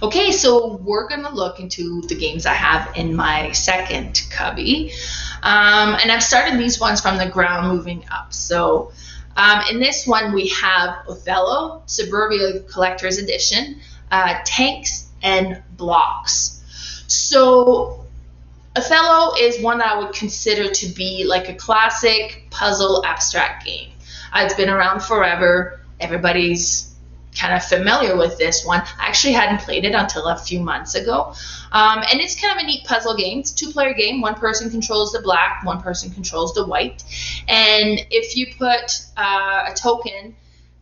Okay, so we're going to look into the games I have in my second cubby. And I've started these ones from the ground moving up. So in this one, we have Othello, Suburbia Collector's Edition, tanks, and blocks. So Othello is one I would consider to be like a classic puzzle abstract game. It's been around forever. Everybody's kind of familiar with this one. I actually hadn't played it until a few months ago. And it's kind of a neat puzzle game. It's a two-player game. One person controls the black, one person controls the white. And if you put a token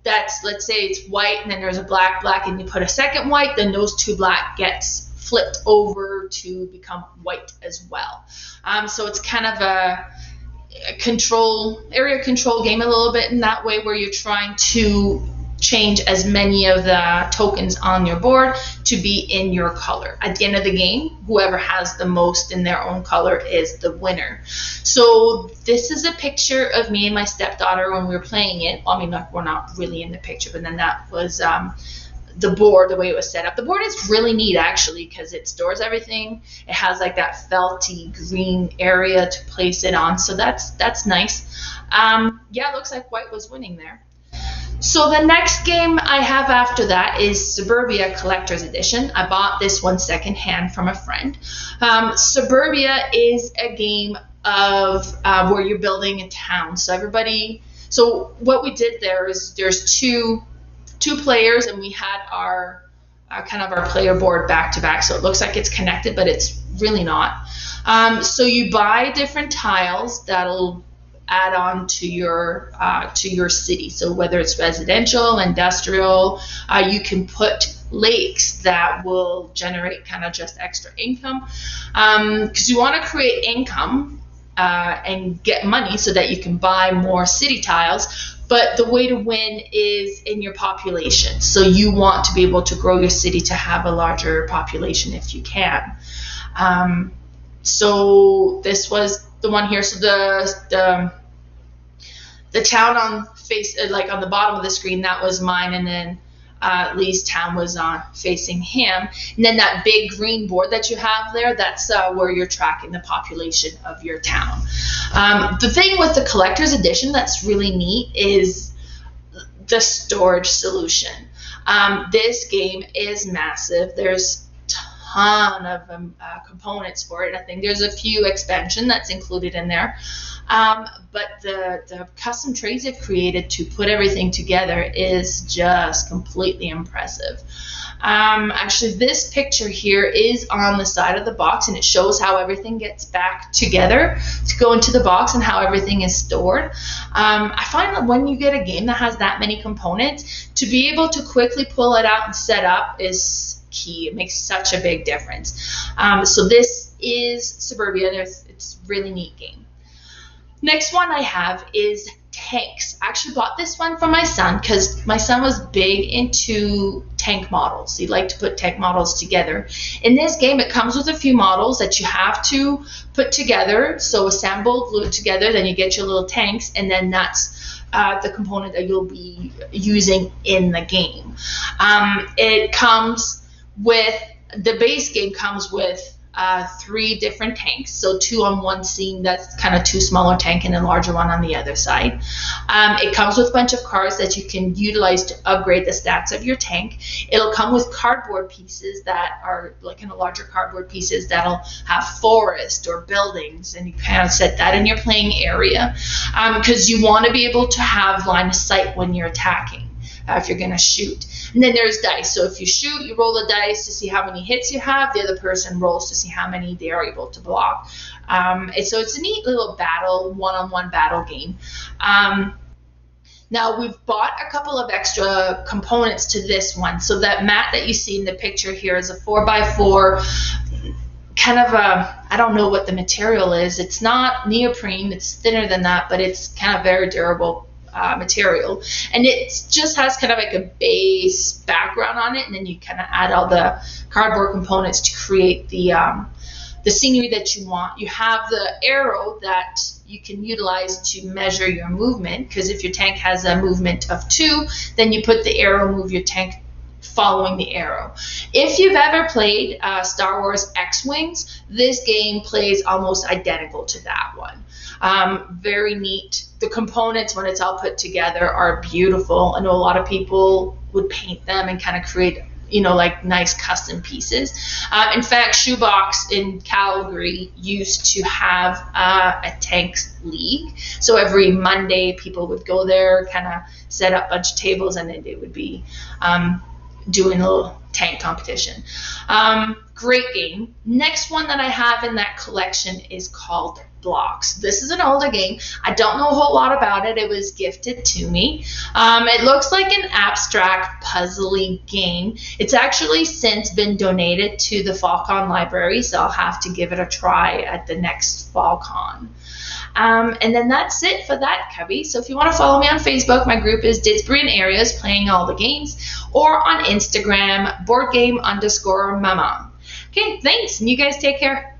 that's, let's say it's white and then there's a black, and you put a second white, then those two black gets flipped over to become white as well. So it's kind of a area control game a little bit in that way, where you're trying to change as many of the tokens on your board to be in your color. At the end of the game, whoever has the most in their own color is the winner. So this is a picture of me and my stepdaughter when we were playing it. I mean, we're not really in the picture, but then that was the board, the way it was set up. The board is really neat, actually, because it stores everything. It has like that felty green area to place it on, so that's nice. Yeah, it looks like white was winning there. So the next game I have after that is Suburbia Collector's Edition. I bought this one secondhand from a friend. Suburbia is a game of where you're building a town. So what we did there is there's two players, and we had our kind of our player board back to back. So it looks like it's connected, but it's really not. So you buy different tiles that'll add on to your city. So whether it's residential, industrial, you can put lakes that will generate kind of just extra income, because you want to create income and get money so that you can buy more city tiles. But the way to win is in your population. So you want to be able to grow your city to have a larger population if you can. So this was the one here. So the town on the bottom of the screen, that was mine, and then Lee's town was facing him. And then that big green board that you have there, that's where you're tracking the population of your town. The thing with the collector's edition that's really neat is the storage solution. This game is massive. There's ton of components for it. I think there's a few expansion that's included in there. But the custom trays they've created to put everything together is just completely impressive. Actually, this picture here is on the side of the box, and it shows how everything gets back together to go into the box and how everything is stored. I find that when you get a game that has that many components, to be able to quickly pull it out and set up is key. It makes such a big difference. So this is Suburbia. It's a really neat game. Next one I have is tanks. I actually bought this one for my son because my son was big into tank models. He liked to put tank models together. In this game, it comes with a few models that you have to put together. So assemble, glue it together, then you get your little tanks, and then that's the component that you'll be using in the game. It comes with, the base game comes with 3 different tanks, so 2 on one scene, that's kind of 2 smaller tank, and a larger one on the other side. It comes with a bunch of cards that you can utilize to upgrade the stats of your tank. It'll come with cardboard pieces that are like in a larger cardboard pieces that'll have forest or buildings, and you kind of set that in your playing area, because you want to be able to have line of sight when you're attacking. If you're going to shoot. And then there's dice. So if you shoot, you roll the dice to see how many hits you have. The other person rolls to see how many they are able to block. And so it's a neat little battle, one-on-one battle game. Now we've bought a couple of extra components to this one. So that mat that you see in the picture here is a 4x4, kind of a, I don't know what the material is. It's not neoprene. It's thinner than that, but it's kind of very durable material, and it just has kind of like a base background on it, and then you kind of add all the cardboard components to create the scenery that you want. You have the arrow that you can utilize to measure your movement, because if your tank has a movement of 2, then you put the arrow, move your tank following the arrow. If you've ever played Star Wars X-Wings, this game plays almost identical to that one. Very neat. The components, when it's all put together, are beautiful. I know a lot of people would paint them and kind of create, like nice custom pieces. In fact, Shoebox in Calgary used to have a tanks league. So every Monday, people would go there, kind of set up a bunch of tables, and then they would be doing a little tank competition. Great game. Next one that I have in that collection is called Blocks. This is an older game. I don't know a whole lot about it. It was gifted to me. It looks like an abstract puzzly game. It's actually since been donated to the FallCon library, so I'll have to give it a try at the next FallCon. And then that's it for that, Cubby. So if you want to follow me on Facebook, my group is Didsbury and Areas Playing All the Games, or on Instagram, boardgame_mama. Okay, thanks, and you guys take care.